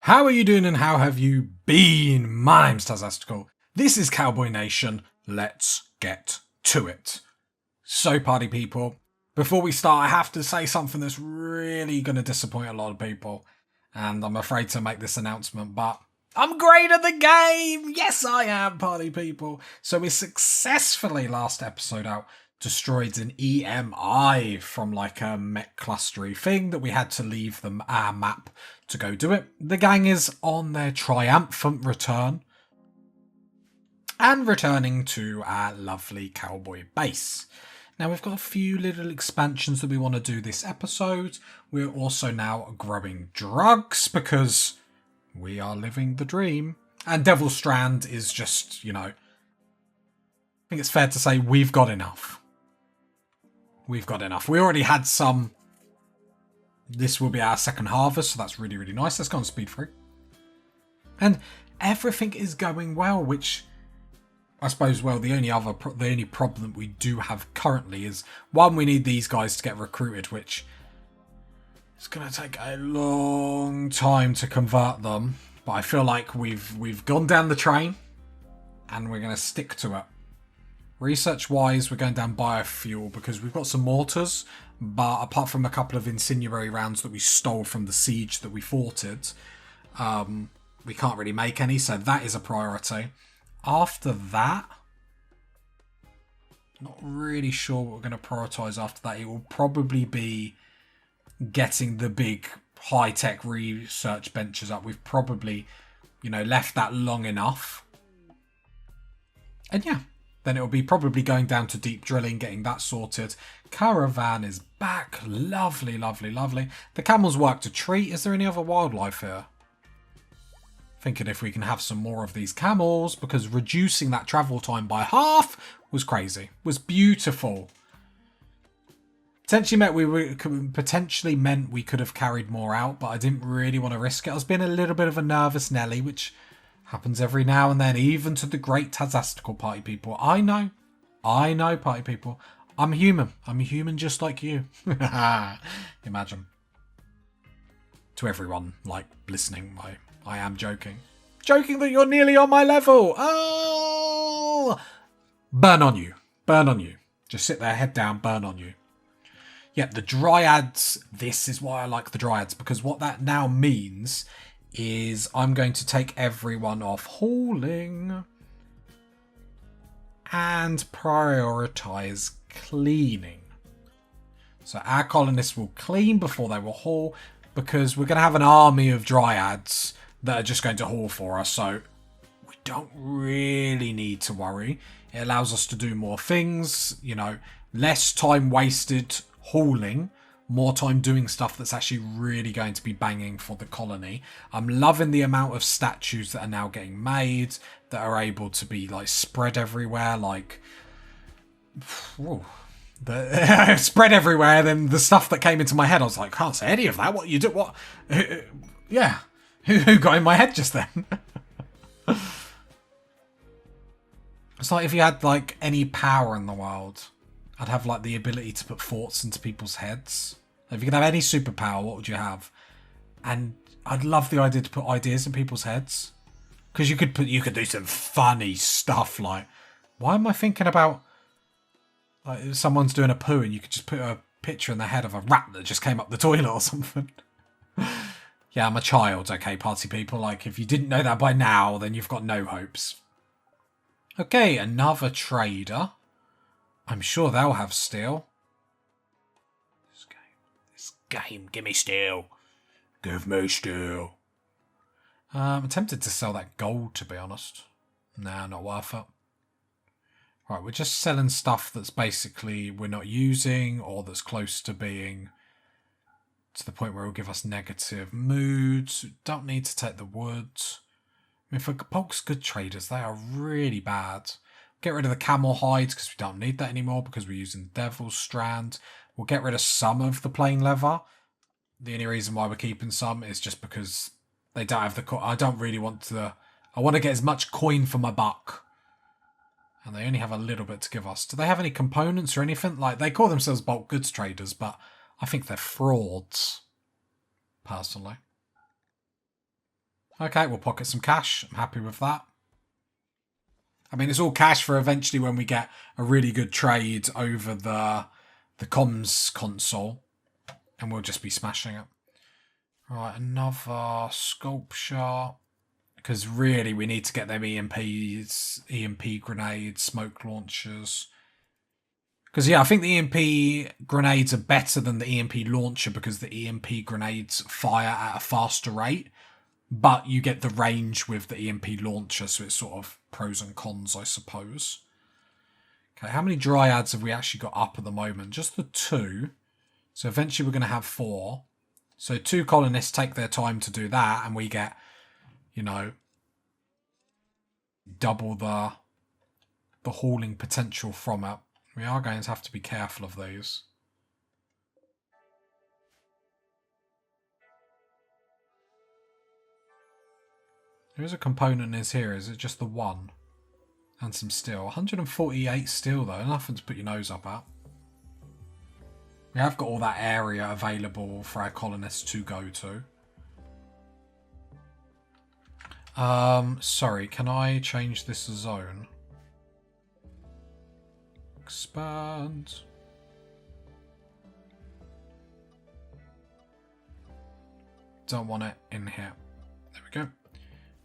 How are you doing and how have you been? My name's Tazastical. This is Cowboy Nation. Let's get to it. So, party people, before we start, I have to say something that's really going to disappoint a lot of people. And I'm afraid to make this announcement, but I'm great at the game! Yes, I am, party people. So we successfully, last episode out, destroyed an EMI from like a mech clustery thing that we had to leave them our map to go do it. The gang is on their triumphant return and returning to our lovely cowboy base. Now we've got a few little expansions that we want to do this episode. We're also now growing drugs because we are living the dream. And Devil's Strand is just, I think it's fair to say we've got enough. We've got enough. We already had some. This will be our second harvest, so that's really, really nice. Let's go on speed 3. And everything is going well, which I suppose, well, the only problem we do have currently is, one, we need these guys to get recruited, which is going to take a long time to convert them. But I feel like we've gone down the train and we're going to stick to it. Research-wise, we're going down biofuel because we've got some mortars, but apart from a couple of incendiary rounds that we stole from the siege that we fought it, we can't really make any, so that is a priority. After that, not really sure what we're going to prioritise after that. It will probably be getting the big high-tech research benches up. We've probably, left that long enough. And yeah. Then it'll be probably going down to deep drilling, getting that sorted. Caravan is back. Lovely, lovely, lovely. The camels worked a treat. Is there any other wildlife here? Thinking if we can have some more of these camels, because reducing that travel time by half was crazy. Was beautiful. Potentially meant we could have carried more out, but I didn't really want to risk it. I was being a little bit of a nervous Nelly, which happens every now and then, even to the great Tazastical party people. I know, party people. I'm human. I'm a human just like you. Imagine. To everyone, listening, I am joking. Joking that you're nearly on my level. Oh! Burn on you. Burn on you. Just sit there, head down, burn on you. Yeah, the Dryads. This is why I like the Dryads, because what that now means is I'm going to take everyone off hauling and prioritise cleaning. So our colonists will clean before they will haul, because we're going to have an army of Dryads that are just going to haul for us, so we don't really need to worry. It allows us to do more things, less time wasted hauling, more time doing stuff that's actually really going to be banging for the colony. I'm loving the amount of statues that are now getting made that are able to be spread everywhere, spread everywhere. Then the stuff that came into my head, I was like, can't say any of that. What you do? What? Yeah, who got in my head just then? It's like if you had any power in the world, I'd have the ability to put thoughts into people's heads. If you could have any superpower, what would you have? And I'd love the idea to put ideas in people's heads, because you could do some funny stuff. Why am I thinking about if someone's doing a poo and you could just put a picture in the head of a rat that just came up the toilet or something? Yeah, I'm a child, okay, party people. If you didn't know that by now, then you've got no hopes. Okay, another trader. I'm sure they'll have steel. Game, give me steel. Give me steel. I'm tempted to sell that gold, to be honest. Nah, not worth it. Right, we're just selling stuff that's basically we're not using, or that's close to being to the point where it will give us negative moods. Don't need to take the wood. I mean, for Polk's good traders, they are really bad. Get rid of the camel hides because we don't need that anymore because we're using Devil's Strand. We'll get rid of some of the plain leather. The only reason why we're keeping some is just because they don't have the... I don't really want to... I want to get as much coin for my buck. And they only have a little bit to give us. Do they have any components or anything? They call themselves bulk goods traders, but I think they're frauds. Personally. Okay, we'll pocket some cash. I'm happy with that. I mean, it's all cash for eventually when we get a really good trade over the comms console. And we'll just be smashing it. Right, another sculpture. Because really, we need to get them EMPs, EMP grenades, smoke launchers. Because, yeah, I think the EMP grenades are better than the EMP launcher because the EMP grenades fire at a faster rate. But you get the range with the EMP launcher, so it's sort of pros and cons, I suppose. Okay, how many dryads have we actually got up at the moment? Just the 2. So eventually we're going to have 4. So 2 colonists take their time to do that, and we get, you know, double the hauling potential from it. We are going to have to be careful of these. There is a component in here. Is it just the 1? And some steel. 148 steel though. Nothing to put your nose up at. We have got all that area available for our colonists to go to. Sorry, can I change this zone? Expand. Don't want it in here. There we go.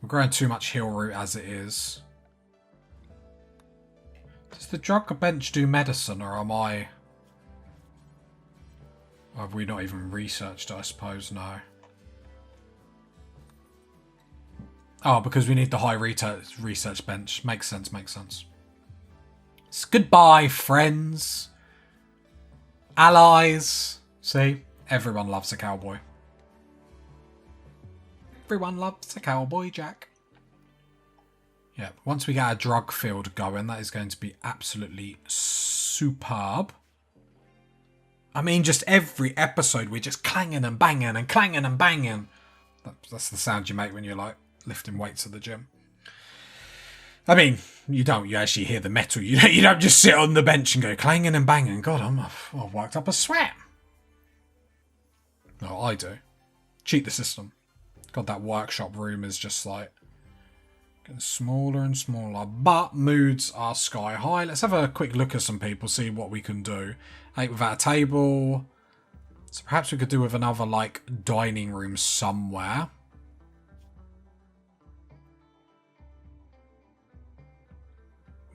We're growing too much hill root as it is. Does the drug bench do medicine, or am I... Or have we not even researched it, I suppose? No. Oh, because we need the high research bench. Makes sense, makes sense. It's goodbye, friends. Allies. See? Everyone loves a cowboy. Everyone loves a cowboy, Jack. Yeah, once we get our drug field going, that is going to be absolutely superb. I mean, just every episode, we're just clanging and banging and clanging and banging. That's the sound you make when you're, like, lifting weights at the gym. I mean, you don't. You actually hear the metal. You don't just sit on the bench and go clanging and banging. God, I've worked up a sweat. No, I do. Cheat the system. God, that workshop room is just, like, getting smaller and smaller. But moods are sky high. Let's have a quick look at some people, see what we can do. 8 without a table. So perhaps we could do with another, like, dining room somewhere.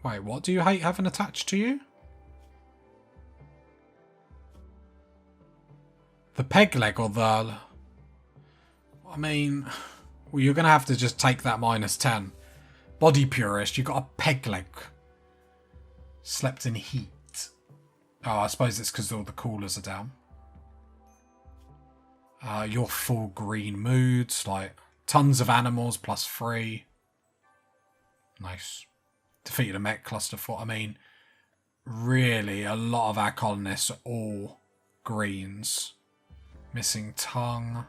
Wait, what do you hate having attached to you? The peg leg or the... I mean... Well, you're going to have to just take that -10. Body purist, you got a peg leg. Slept in heat. Oh, I suppose it's because all the coolers are down. Your full green moods, like tons of animals +3. Nice. Defeated a mech cluster for. I mean, really, a lot of our colonists are all greens. Missing tongue.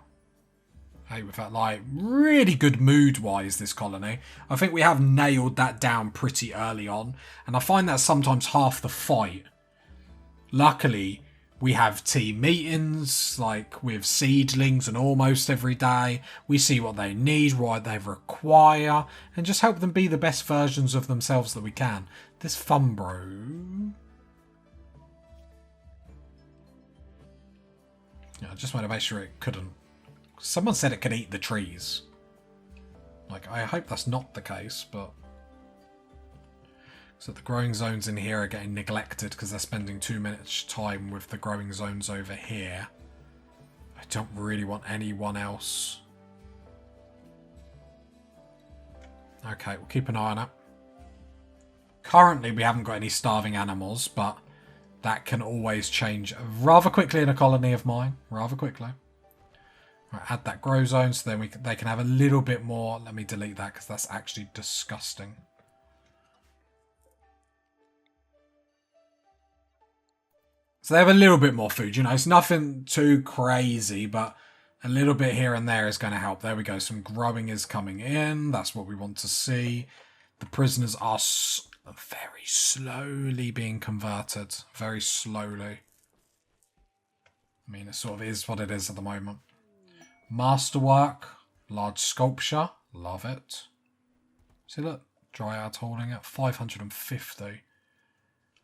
Hey, with that, like, really good mood-wise, this colony. I think we have nailed that down pretty early on. And I find that sometimes half the fight. Luckily, we have team meetings, like, with seedlings and almost every day. We see what they need, what they require, and just help them be the best versions of themselves that we can. This Fumbro... Yeah, I just want to make sure it couldn't... Someone said it could eat the trees. Like, I hope that's not the case, but... So the growing zones in here are getting neglected because they're spending too much time with the growing zones over here. I don't really want anyone else. Okay, we'll keep an eye on it. Currently, we haven't got any starving animals, but that can always change rather quickly in a colony of mine. Rather quickly. Right, add that grow zone so then they can have a little bit more. Let me delete that because that's actually disgusting. So they have a little bit more food. You know, it's nothing too crazy, but a little bit here and there is going to help. There we go. Some growing is coming in. That's what we want to see. The prisoners are very slowly being converted. Very slowly. I mean, it sort of is what it is at the moment. Masterwork. Large sculpture. Love it. See, look, Dryad's holding it. 550.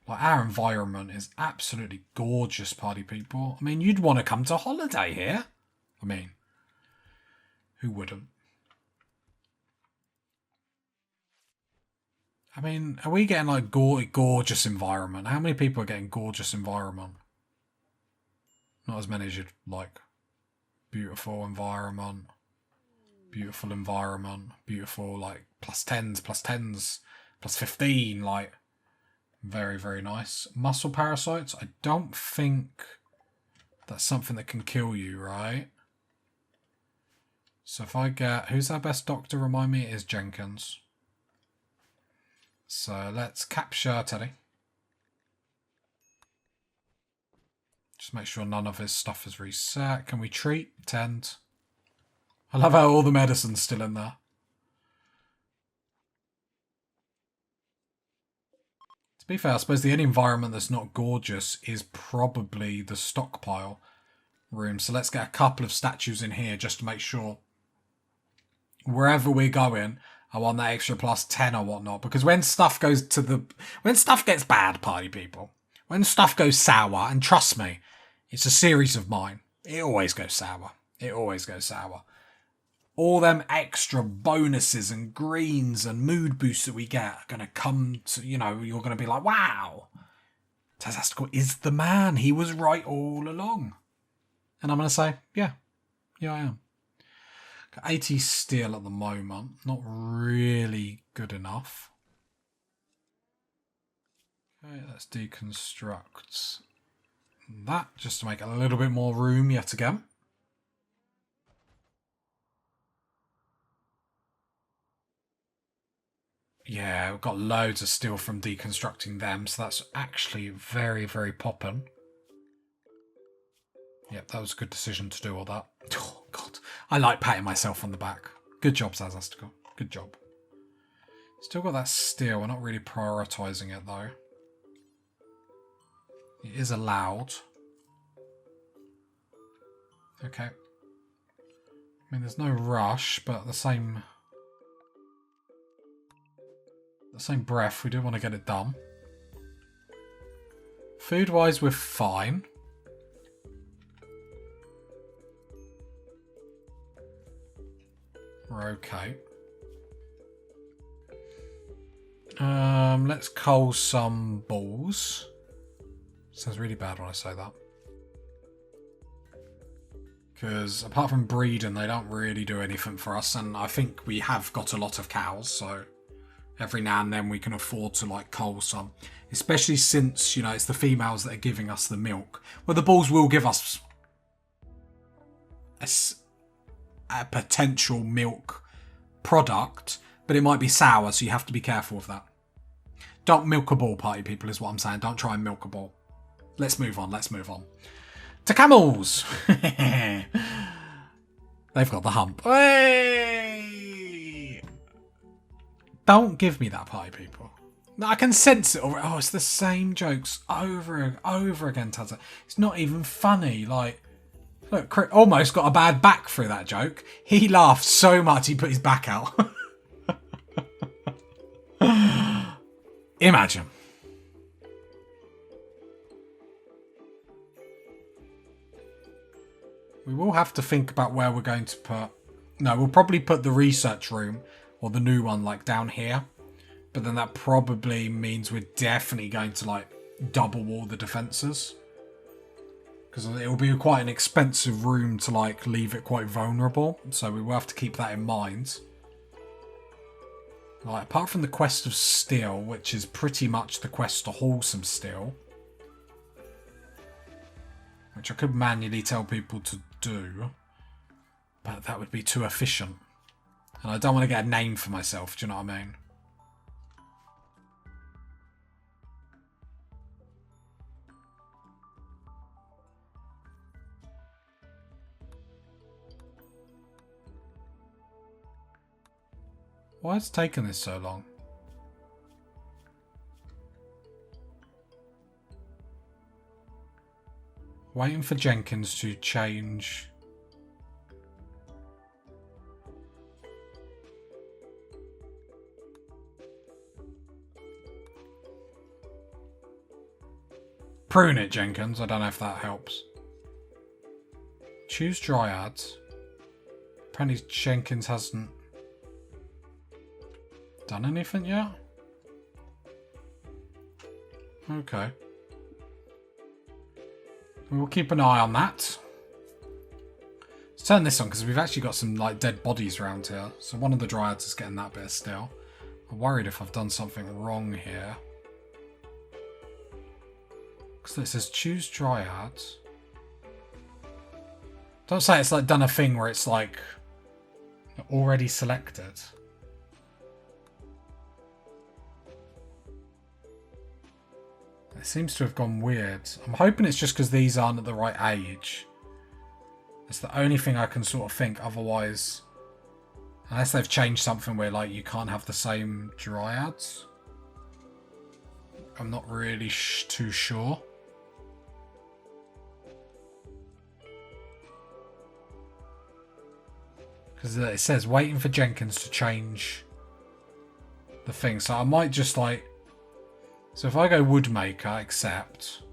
Like, our environment is absolutely gorgeous, party people. I mean, you'd want to come to holiday here. I mean, who wouldn't? I mean, are we getting like gorgeous environment? How many people are getting gorgeous environment? Not as many as you'd like. Beautiful environment. Beautiful environment. Beautiful, like, +10s, +10s, +15, like, very, very nice. Muscle parasites, I don't think that's something that can kill you, right? So if I get, who's our best doctor, remind me? It is Jenkins. So let's capture Teddy. Just make sure none of his stuff is reset. Can we treat? Tend. I love how all the medicine's still in there. To be fair, I suppose the only environment that's not gorgeous is probably the stockpile room. So let's get a couple of statues in here just to make sure wherever we're going, I want that extra +10 or whatnot. Because when stuff goes to the... When stuff gets bad, party people, when stuff goes sour, and trust me, it's a series of mine, it always goes sour. It always goes sour. All them extra bonuses and greens and mood boosts that we get are going to come to, you know, you're going to be like, wow, Tazastical is the man. He was right all along. And I'm going to say, yeah, I am. Got 80 steel at the moment. Not really good enough. Okay, let's deconstruct that just to make a little bit more room yet again. Yeah, we've got loads of steel from deconstructing them, so that's actually very, very poppin'. Yep, that was a good decision to do all that. Oh, God. I like patting myself on the back. Good job, Zazastical. Good job. Still got that steel. We're not really prioritising it, though. It is allowed. Okay. I mean, there's no rush, but the same breath, we do want to get it done. Food-wise, we're fine. We're okay. Let's cull some balls. Sounds really bad when I say that. Because apart from breeding, they don't really do anything for us. And I think we have got a lot of cows, so every now and then we can afford to like cull some. Especially since, you know, it's the females that are giving us the milk. Well, the bulls will give us a potential milk product, but it might be sour, so you have to be careful of that. Don't milk a bull, party people, is what I'm saying. Don't try and milk a bull. Let's move on. Let's move on. To camels! They've got the hump. Hey! Don't give me that, party people. I can sense it already. Oh, it's the same jokes over and over again, Tazza. It's not even funny. Like, look, Chris almost got a bad back through that joke. He laughed so much he put his back out. Imagine. We will have to think about where we're going to put... No, we'll probably put the research room, or the new one, like, down here. But then that probably means we're definitely going to, like, double all the defences. Because it will be quite an expensive room to, like, leave it quite vulnerable. So we will have to keep that in mind. Like, apart from the quest of steel, which is pretty much the quest to haul some steel, which I could manually tell people to do, but that would be too efficient. And I don't want to get a name for myself, do you know what I mean? Why is it taking this so long? Waiting for Jenkins to change. Prune it, Jenkins. I don't know if that helps. Choose dryads. Apparently Jenkins hasn't done anything yet. Okay. We'll keep an eye on that. Let's turn this on because we've actually got some like dead bodies around here. So one of the dryads is getting that bit of steel. I'm worried if I've done something wrong here. Because it says choose dryads. Don't say it's like done a thing where it's like already selected. It seems to have gone weird. I'm hoping it's just because these aren't at the right age. It's the only thing I can sort of think. Otherwise, unless they've changed something where like you can't have the same dryads. I'm not really too sure. Because it says waiting for Jenkins to change the thing. So I might just like... So if I go woodmaker, accept,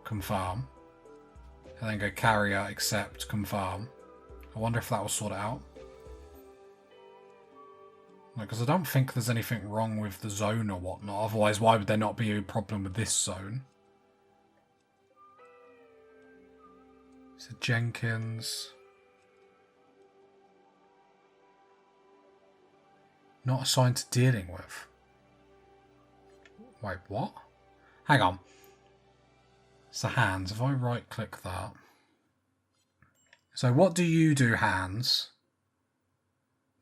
confirm, and then go carrier, accept, confirm. I wonder if that will sort it out. Because I don't think there's anything wrong with the zone or whatnot. Otherwise, why would there not be a problem with this zone? So Jenkins... Not assigned to dealing with. Wait, what? Hang on. So hands, if I right click that. So what do you do, hands?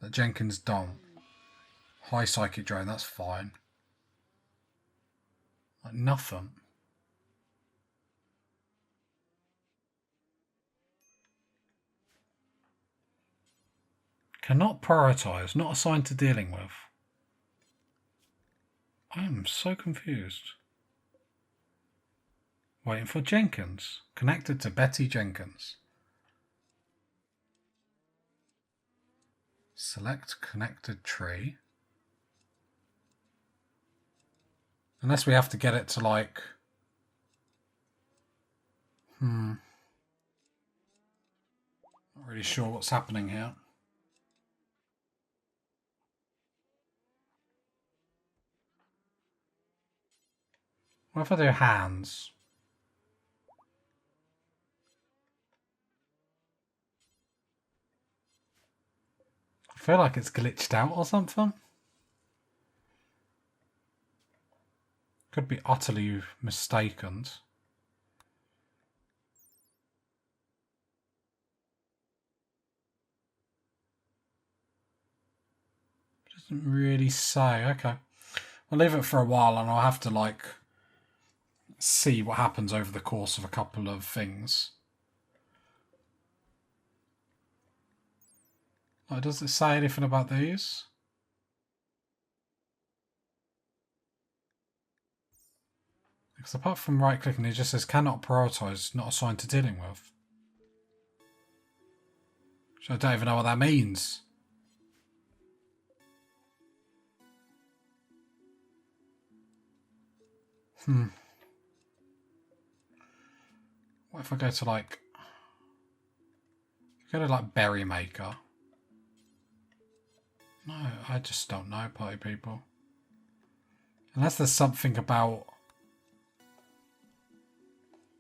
That Jenkins don't. High psychic drain, that's fine. Like nothing. Cannot prioritise, not assigned to dealing with. I am so confused. Waiting for Jenkins. Connected to Betty Jenkins. Select connected tree. Unless we have to get it to like... Not really sure what's happening here. What if I do hands? I feel like it's glitched out or something. Could be utterly mistaken. Doesn't really say. Okay. I'll leave it for a while and I'll have to like see what happens over the course of a couple of things. Like, does it say anything about these? Because apart from right clicking, it just says cannot prioritise, not assigned to dealing with. Which I don't even know what that means. What if I go to like... Go to like berry maker. No, I just don't know, party people. Unless there's something about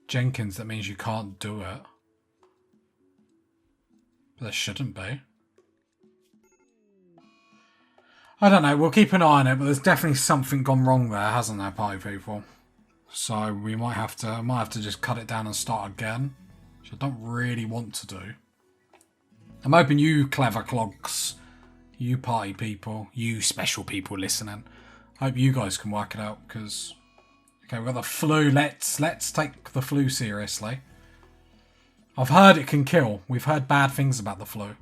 Jenkins that means you can't do it. But there shouldn't be. I don't know, we'll keep an eye on it, but there's definitely something gone wrong there, hasn't there, party people? So we might have to just cut it down and start again, which I don't really want to do. I'm hoping you clever clogs, you party people, you special people listening, I hope you guys can work it out, because okay, we've got the flu. Let's take the flu seriously. I've heard it can kill. We've heard bad things about the flu.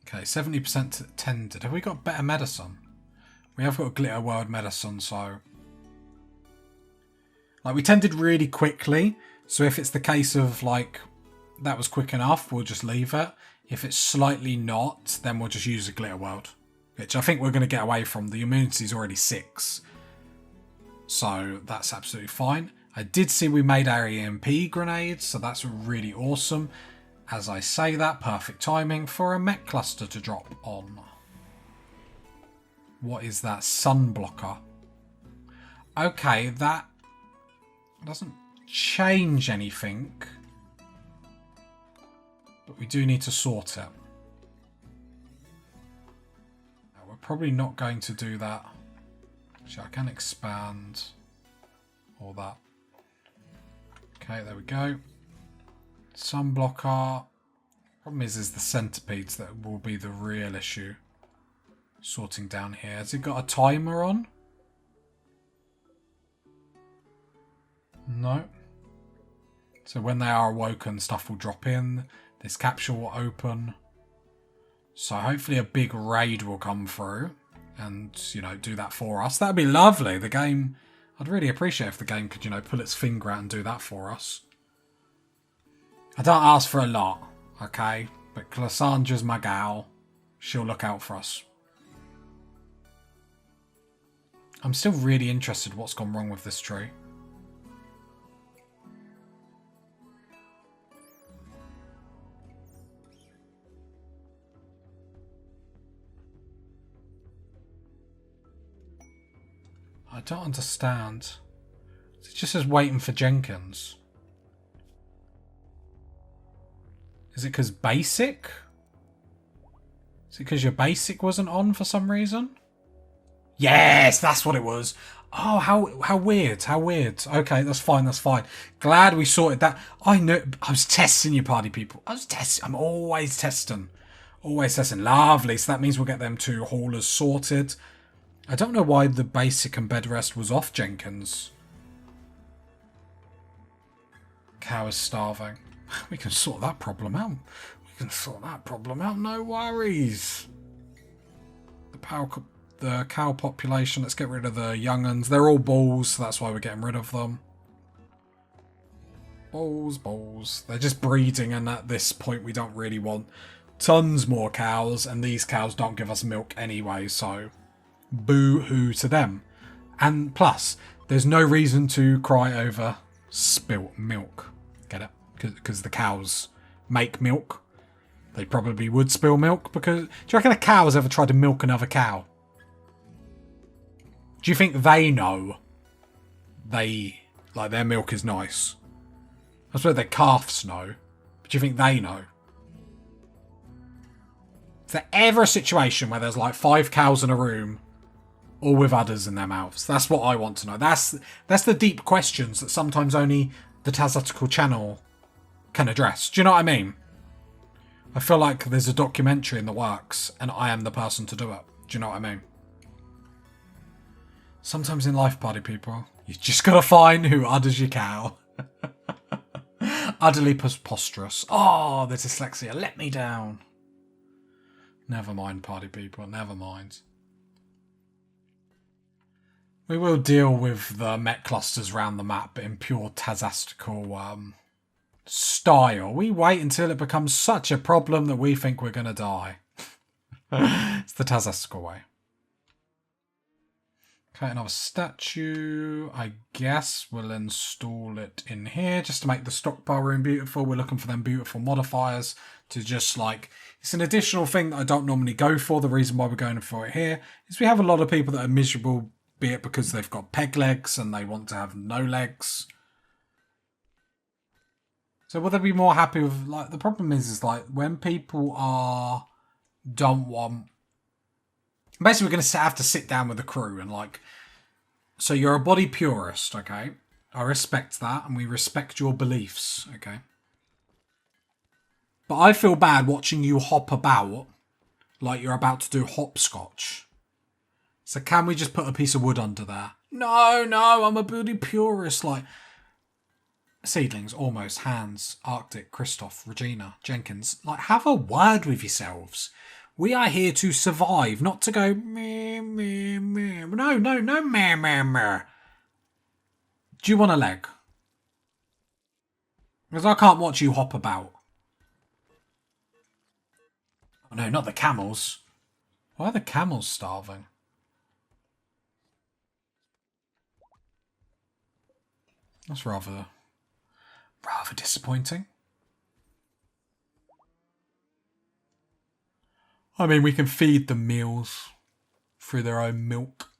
Okay, 70% tended. Have we got better medicine? We have got glitter world medicine, so... Like, we tended really quickly, so if it's the case of, like, that was quick enough, we'll just leave it. If it's slightly not, then we'll just use a glitter world, which I think we're going to get away from. The immunity is already 6. So that's absolutely fine. I did see we made our EMP grenades, so that's really awesome. As I say that, perfect timing for a mech cluster to drop on. What is that? Sun blocker. Okay, that doesn't change anything. But we do need to sort it. Now, we're probably not going to do that. Actually, I can expand all that. Okay, there we go. Sun blocker. Problem is the centipedes that will be the real issue. Sorting down here. Has it got a timer on? No. So when they are awoken, stuff will drop in. This capsule will open. So hopefully a big raid will come through and, you know, do that for us. That'd be lovely. The game, I'd really appreciate if the game could, you know, pull its finger out and do that for us. I don't ask for a lot, okay? But Cassandra's my gal. She'll look out for us. I'm still really interested what's gone wrong with this tree. I don't understand. It just says waiting for Jenkins. Is it because basic? Is it because your basic wasn't on for some reason? Yes, that's what it was. Oh, how weird, how weird. Okay, that's fine, that's fine. Glad we sorted that. I know, I was testing you, party people. I'm always testing. Always testing. Lovely, so that means we'll get them 2 haulers sorted. I don't know why the basic and bed rest was off Jenkins. Cow is starving. We can sort that problem out. No worries. The cow population. Let's get rid of the young uns. They're all balls, so that's why we're getting rid of them. Balls. They're just breeding, and at this point we don't really want tons more cows, and these cows don't give us milk anyway, so boo-hoo to them. And plus, there's no reason to cry over spilt milk. Get it? Because the cows make milk. They probably would spill milk because... Do you reckon a cow has ever tried to milk another cow? Do you think they know their milk is nice? I suppose their calves know. But do you think they know? Is there ever a situation where there's like 5 cows in a room, all with udders in their mouths? That's what I want to know. That's the deep questions that sometimes only the Tazatical channel can address. Do you know what I mean? I feel like there's a documentary in the works and I am the person to do it. Do you know what I mean? Sometimes in life, party people, you just gotta find who udders your cow. Utterly preposterous. Oh, the dyslexia let me down. Never mind, party people, never mind. We will deal with the mech clusters around the map in pure Tazastical style. We wait until it becomes such a problem that we think we're going to die. It's the Tazastical way. Okay, another statue. I guess we'll install it in here just to make the stockpile room beautiful. We're looking for them beautiful modifiers to just like... It's an additional thing that I don't normally go for. The reason why we're going for it here is we have a lot of people that are miserable, be it because they've got peg legs and they want to have no legs. So will they be more happy with... Like, the problem is like when people don't want... Basically, we're going to have to sit down with the crew and like... So you're a body purist, okay? I respect that, and we respect your beliefs, okay? But I feel bad watching you hop about like you're about to do hopscotch. So can we just put a piece of wood under there? No, I'm a body purist. Like, Seedlings, Almost, Hans, Arctic, Christoph, Regina, Jenkins. Like, have a word with yourselves. We are here to survive, not to go meh, meh, meh. No, meh, meh, meh. Do you want a leg? Because I can't watch you hop about. no, not the camels. Why are the camels starving? That's rather disappointing. I mean, we can feed them meals through their own milk.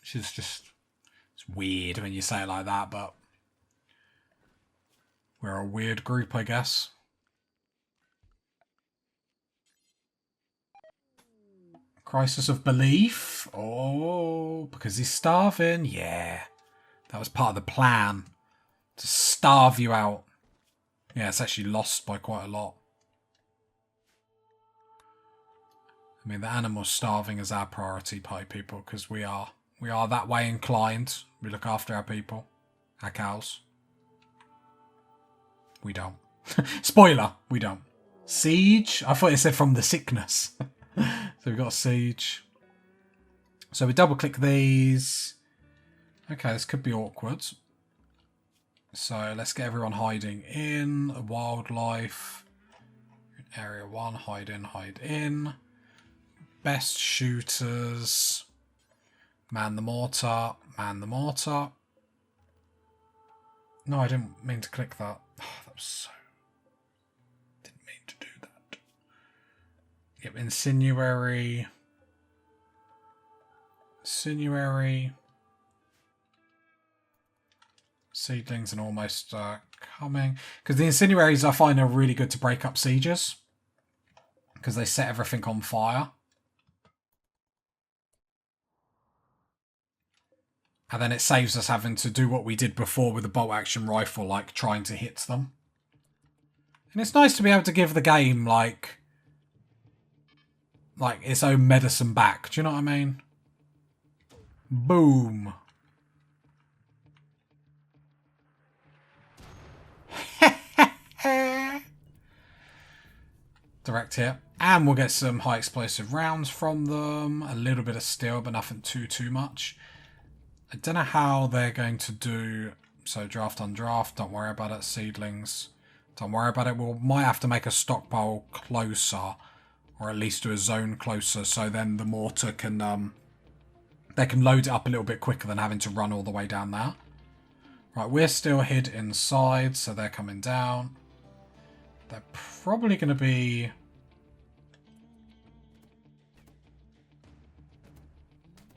Which is just... It's weird when you say it like that, but... We're a weird group, I guess. Crisis of belief? Oh, because he's starving? Yeah. That was part of the plan. To starve you out. Yeah, it's actually lost by quite a lot. I mean, the animals starving is our priority, party people, because we are that way inclined. We look after our people. Our cows. We don't. Spoiler, we don't. Siege? I thought it said from the sickness. So we've got siege. So we double click these. Okay, this could be awkward. So let's get everyone hiding in. Wildlife. Area 1, hide in, hide in. Best shooters. Man the mortar. Man the mortar. No, I didn't mean to click that. Oh, that was so... Didn't mean to do that. Yep, insinuary. Insinuary. Seedlings and almost coming. Because the insinuaries I find are really good to break up sieges. Because they set everything on fire. And then it saves us having to do what we did before with the bolt action rifle, like trying to hit them. And it's nice to be able to give the game like its own medicine back. Do you know what I mean? Boom. Direct hit. And we'll get some high explosive rounds from them. A little bit of steel, but nothing too much. I don't know how they're going to do... So draft on draft. Don't worry about it. Seedlings. Don't worry about it. We might have to make a stockpile closer. Or at least do a zone closer. So then the mortar can... they can load it up a little bit quicker than having to run all the way down there. Right, we're still hid inside. So they're coming down. They're probably going to be...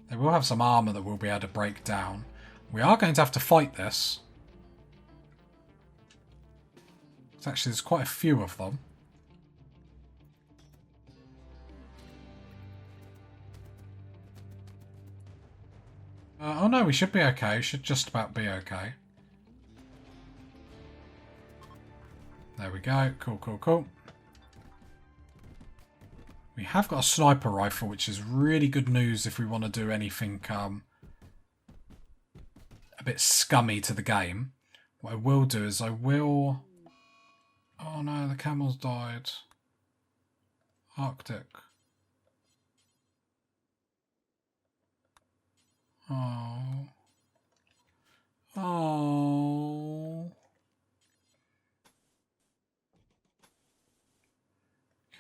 They will have some armour that we'll be able to break down. We are going to have to fight this. Actually, there's quite a few of them. Oh no, we should be okay. We should just about be okay. There we go. Cool. We have got a sniper rifle, which is really good news if we want to do anything a bit scummy to the game. What I will do is I will... Oh no, the camels died. Arctic. Oh. Oh.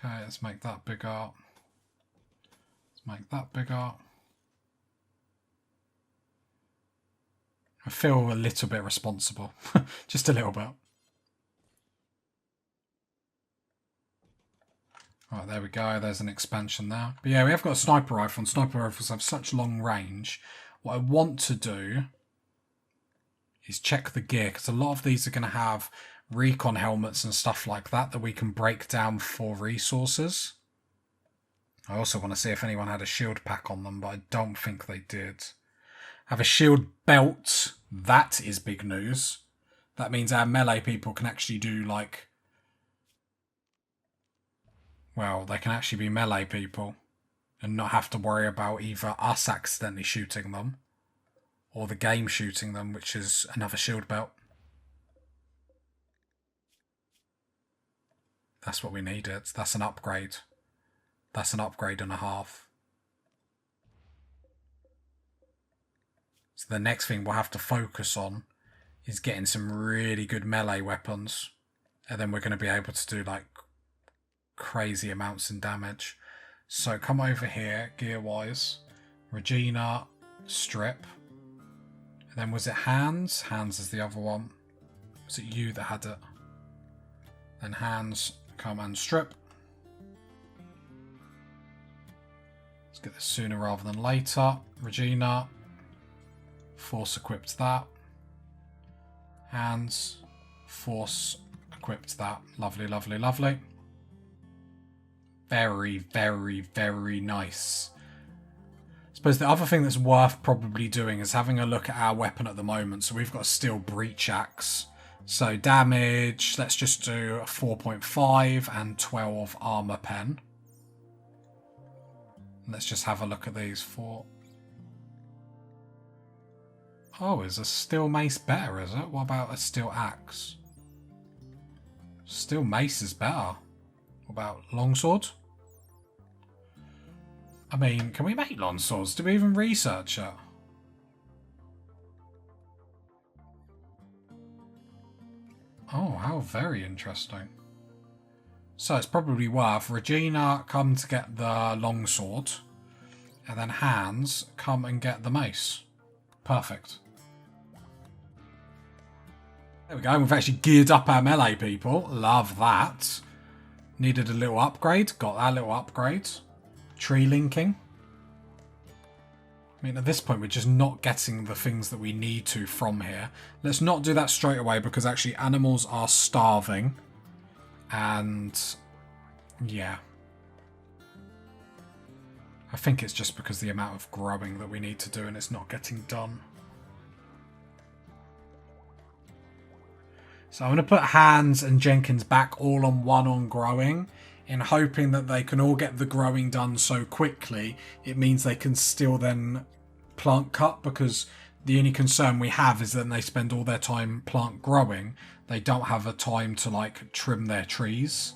Okay, let's make that bigger. Let's make that bigger. I feel a little bit responsible. Just a little bit. Right, there we go. There's an expansion there. But yeah, we have got a sniper rifle, and sniper rifles have such long range. What I want to do is check the gear, because a lot of these are going to have recon helmets and stuff like that that we can break down for resources. I also want to see if anyone had a shield pack on them, but I don't think they did. Have a shield belt. That is big news. That means our melee people can actually do like... Well, they can actually be melee people and not have to worry about either us accidentally shooting them or the game shooting them, which is another shield belt. That's what we needed. That's an upgrade. That's an upgrade and a half. So the next thing we'll have to focus on is getting some really good melee weapons. And then we're going to be able to do like crazy amounts in damage. So come over here, gear-wise. Regina, strip. And then was it hands? Hands is the other one. Was it you that had it? Then hands, come and strip. Let's get this sooner rather than later. Regina, force equipped that. Hands, force equipped that. Lovely, lovely, lovely. Very, very, very nice. I suppose the other thing that's worth probably doing is having a look at our weapon at the moment. So we've got a steel breach axe. So damage, let's just do 4.5 and 12 armor pen. Let's just have a look at these four. Oh, is a steel mace better, is it? What about a steel axe? Steel mace is better. What about longsword? I mean, can we make longswords? Do we even research it? Oh, how very interesting. So it's probably worth Regina come to get the longsword, and then Hans come and get the mace. Perfect. There we go. We've actually geared up our melee people. Love that. Needed a little upgrade. Got that little upgrade. Tree linking. I mean, at this point, we're just not getting the things that we need to from here. Let's not do that straight away because actually animals are starving. And yeah. I think it's just because the amount of growing that we need to do and it's not getting done. So I'm going to put Hans and Jenkins back all on one on growing in hoping that they can all get the growing done so quickly. It means they can still then plant cut, because the only concern we have is that they spend all their time plant growing. They don't have a time to like trim their trees.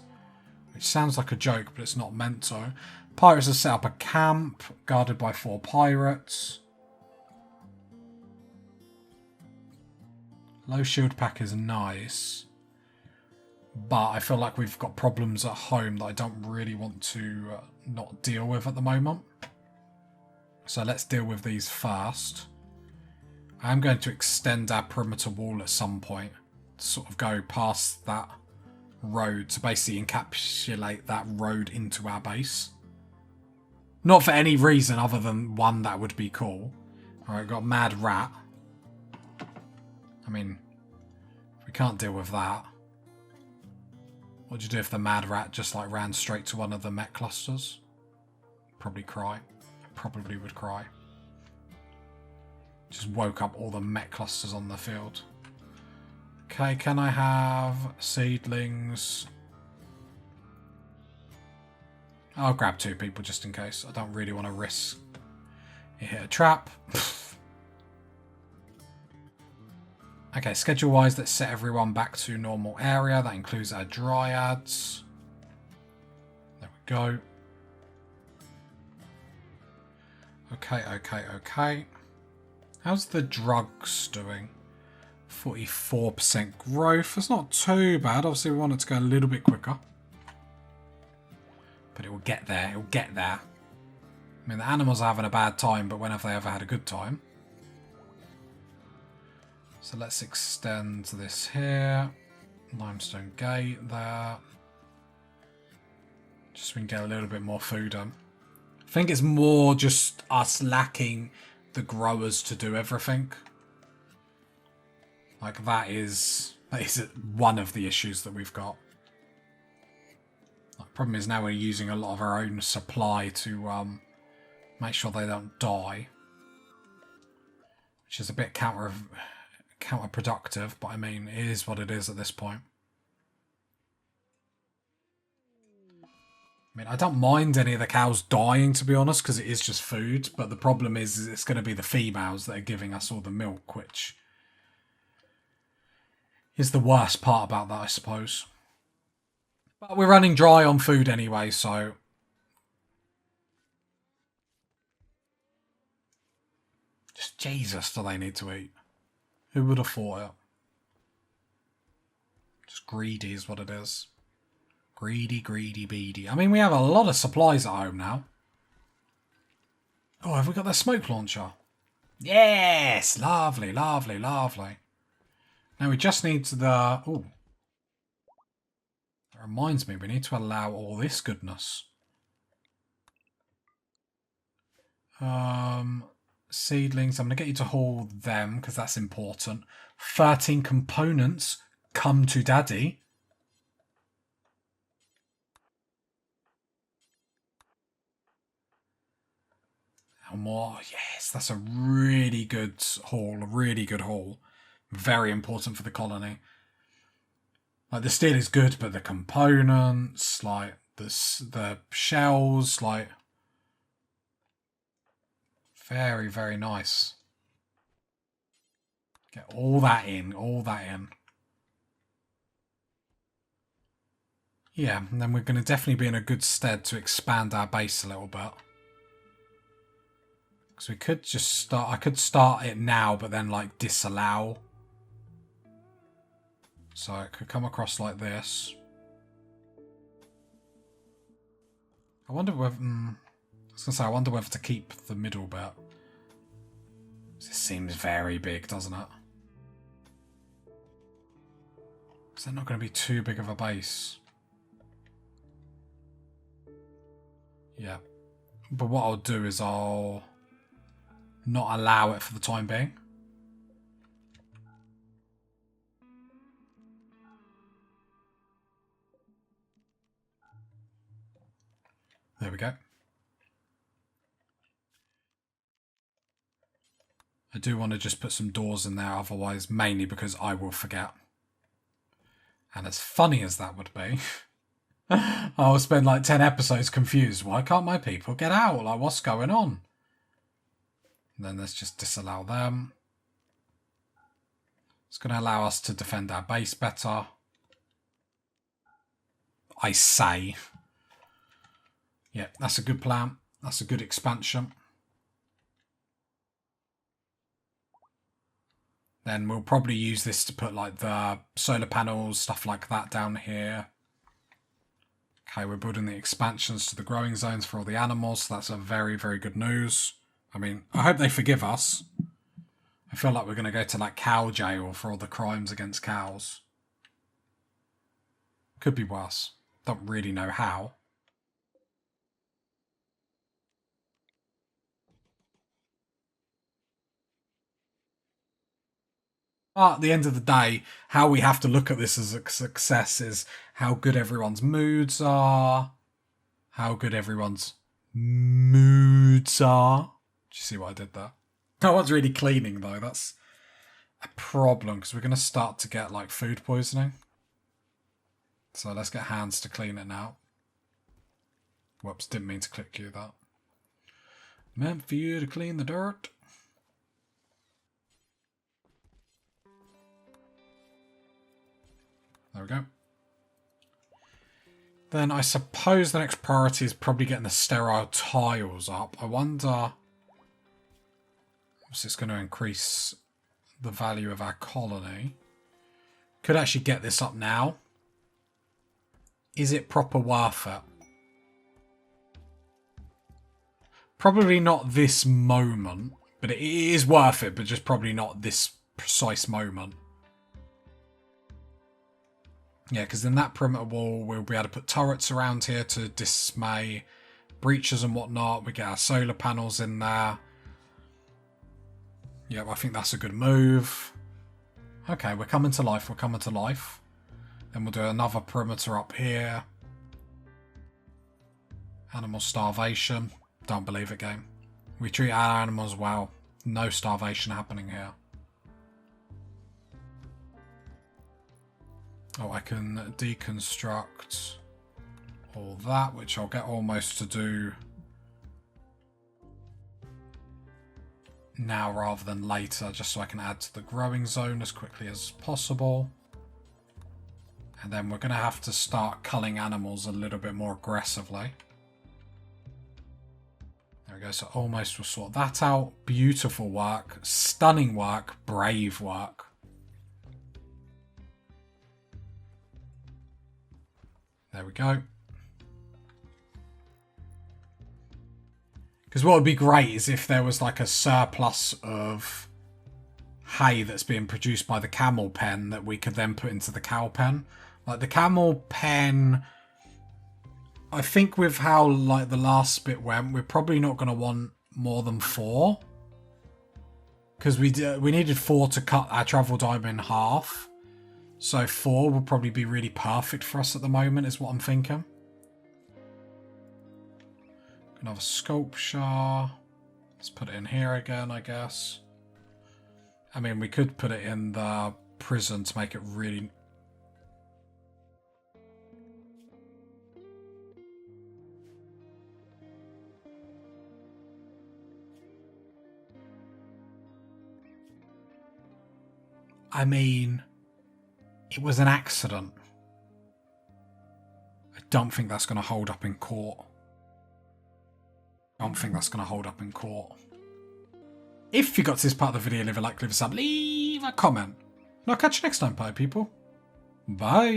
Which sounds like a joke, but it's not meant to. Pirates have set up a camp guarded by 4 pirates. Low shield pack is nice, but I feel like we've got problems at home that I don't really want to not deal with at the moment. So let's deal with these first. I'm going to extend our perimeter wall at some point to sort of go past that road to basically encapsulate that road into our base. Not for any reason other than one that would be cool. Alright, got Mad Rat. I mean, we can't deal with that. What'd you do if the Mad Rat just like ran straight to one of the mech clusters? Probably cry. Probably would cry. Just woke up all the mech clusters on the field. Okay, can I have seedlings? I'll grab 2 people just in case. I don't really want to risk it hit a trap. Okay, schedule-wise, let's set everyone back to normal area. That includes our dryads. There we go. Okay. How's the drugs doing? 44% growth. That's not too bad. Obviously, we want it to go a little bit quicker. But it will get there. It will get there. I mean, the animals are having a bad time, but when have they ever had a good time? So let's extend this here. Limestone gate there. Just so we can get a little bit more food on. I think it's more just us lacking the growers to do everything. Like that is one of the issues that we've got. The problem is now we're using a lot of our own supply to make sure they don't die. Which is a bit counterproductive, but I mean, it is what it is at this point. I mean, I don't mind any of the cows dying, to be honest, because it is just food, but the problem is it's going to be the females that are giving us all the milk, which is the worst part about that, I suppose. But we're running dry on food anyway, so just Jesus, do they need to eat? Who would have thought it? Just greedy is what it is. Greedy, greedy, beady. I mean, we have a lot of supplies at home now. Oh, have we got the smoke launcher? Yes! Lovely, lovely, lovely. Now we just need the... Oh. That reminds me, we need to allow all this goodness. Seedlings. I'm going to get you to haul them, because that's important. 13 components. Come to daddy. More. Yes, that's a really good haul. A really good haul. Very important for the colony. Like, the steel is good, but the components, like the shells, like, very, very nice. Get all that in, all that in. Yeah, and then we're going to definitely be in a good stead to expand our base a little bit. Because we could just start... I could start it now, but then, like, disallow. So it could come across like this. I wonder whether... I was going to say, I wonder whether to keep the middle bit. This seems very big, doesn't it? Is that not going to be too big of a base? Yeah. But what I'll do is I'll not allow it for the time being. There we go. I do want to just put some doors in there, otherwise, mainly because I will forget. And as funny as that would be, I'll spend like 10 episodes confused. Why can't my people get out? Like, what's going on? And then let's just disallow them. It's going to allow us to defend our base better. I say. Yeah, that's a good plan. That's a good expansion. Then we'll probably use this to put like the solar panels, stuff like that down here. Okay, we're building the expansions to the growing zones for all the animals. So that's a very, very good news. I mean, I hope they forgive us. I feel like we're going to go to like cow jail for all the crimes against cows. Could be worse. Don't really know how. But at the end of the day, how we have to look at this as a success is how good everyone's moods are. How good everyone's moods are. Do you see what I did there? No one's really cleaning though. That's a problem because we're going to start to get like food poisoning. So let's get hands to clean it now. Whoops, didn't mean to click you that. Meant for you to clean the dirt. There we go. Then I suppose the next priority is probably getting the sterile tiles up. I wonder... Is this going to increase the value of our colony? Could actually get this up now. Is it proper worth it? Probably not this moment, but it is worth it, but just probably not this precise moment. Yeah, because in that perimeter wall, we'll be able to put turrets around here to dismay breaches and whatnot. We get our solar panels in there. Yeah, I think that's a good move. Okay, we're coming to life. We're coming to life. Then we'll do another perimeter up here. Animal starvation. Don't believe it, game. We treat our animals well. No starvation happening here. Oh, I can deconstruct all that, which I'll get almost to do now rather than later, just so I can add to the growing zone as quickly as possible. And then we're going to have to start culling animals a little bit more aggressively. There we go, so almost we'll sort that out. Beautiful work, stunning work, brave work. There we go. Because what would be great is if there was like a surplus of hay that's being produced by the camel pen that we could then put into the cow pen. Like the camel pen, I think with how like the last bit went, we're probably not going to want more than 4. Because we needed 4 to cut our travel time in half. So 4 would probably be really perfect for us at the moment is what I'm thinking. Another sculpture. Let's put it in here again, I guess. I mean, we could put it in the prison to make it really... I mean, it was an accident. I don't think that's going to hold up in court. I don't think that's going to hold up in court. If you got to this part of the video, leave a like, leave a sub, leave a comment. And I'll catch you next time, bye people. Bye.